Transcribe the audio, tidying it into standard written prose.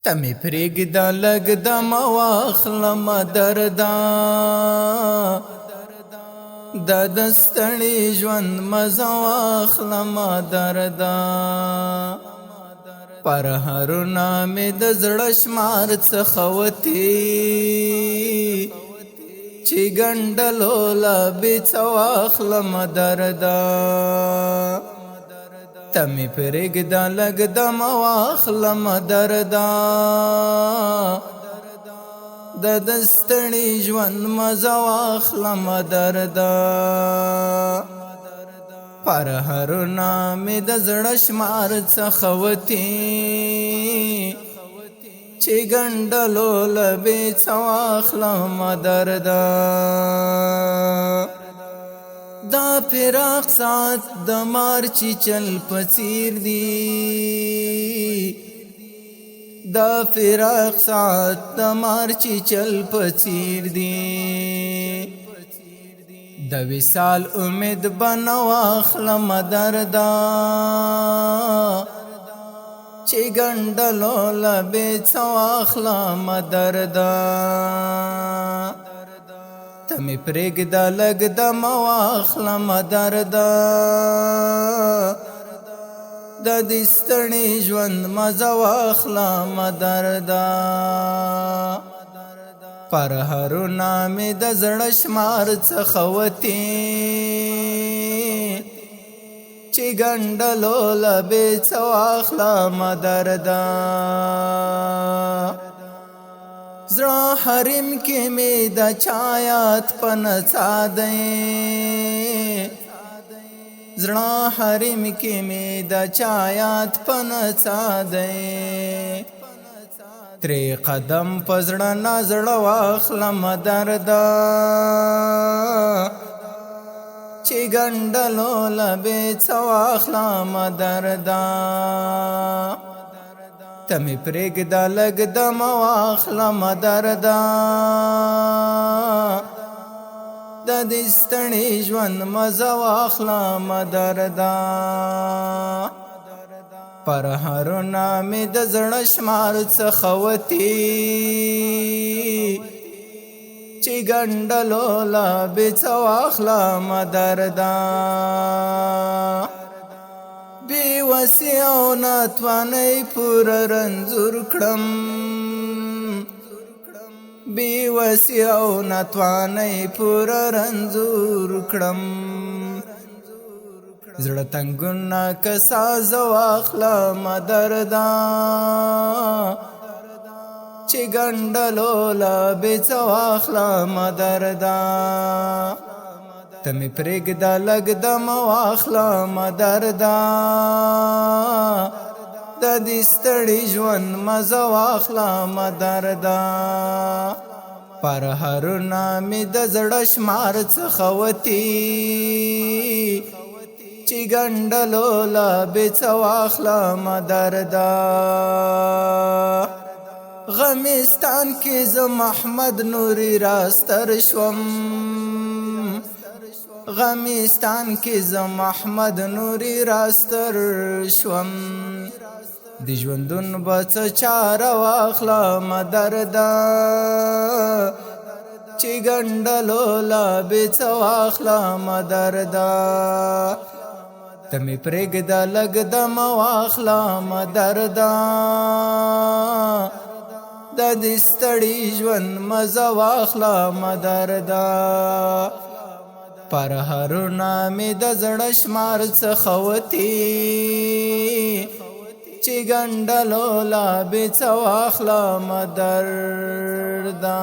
تمی پریږده لږ دم واخلم دردا د ستړي ژوند مزه واخلم دردا پر هرونه مې د زړه شمار څخه وتي چې ګنډلو لا بیڅه واخلم دردا تمی پریږده لږ دم واخلم دردا د ستړي ژوند مزه واخلم دردا پر هرونه مې د زړه شمار څخه وتي چې ګنډلو له بیڅه واخلم دردا دا فراق ساعت د مارچی چل پڅیر دی دا فراق ساعت د مارچی چل پڅیر دی د وصال امید بنا واخلم دردا چې ګنډلو له بیڅه واخلم دردا تمی پریږده لږ دم واخلم دردا د دې ستړي ژوند مزه واخلم دردا پر هرونه مې د زړه شمار څخه وتي چې ګنډلو له بیڅه واخلم دردا زړه حرم کې مې د چایات په نڅا دی زړه حرم کې مې د چایات په نڅا دی ترې قدم په زړه نه زړه واخلم دردا چې ګنډلو له بیڅه واخلم دردا تمی پریږده لږ دم واخلم دردا د دې ستړي ژوند مزه واخلم دردا پر هرونه مې د زړه شمار څخه وتي چې ګنډلو له بیڅه واخلم دردا بی وسی او ناتوانی پور رنځور کړم بی وسی او ناتوانی پور رنځور کړم زړه تنګونه که ساز واخلم دردا چې ګنډلو له بیڅه واخلم دردا تمی پریږده لږ دم واخلم دردا د دې ستړي ژوند مزه واخلم دردا پر هرونه مې د زړه شمار څخه وتي چې ګنډلو له بیڅه واخلم دردا غمستان کې زه محمد نوري راستر شوم غمستان کې زه محمد نوري راستر شوم د ژوندون به څه چاره واخلم دردا چې ګنډلو له بیڅه واخلم دردا تمی پریږده لږ دم واخلم دردا د دې ستړي ژوند مزه واخلم دردا پر هرونه مې د زړه شمار څخه وتي چې ګنډلو له بیڅه واخلم دردا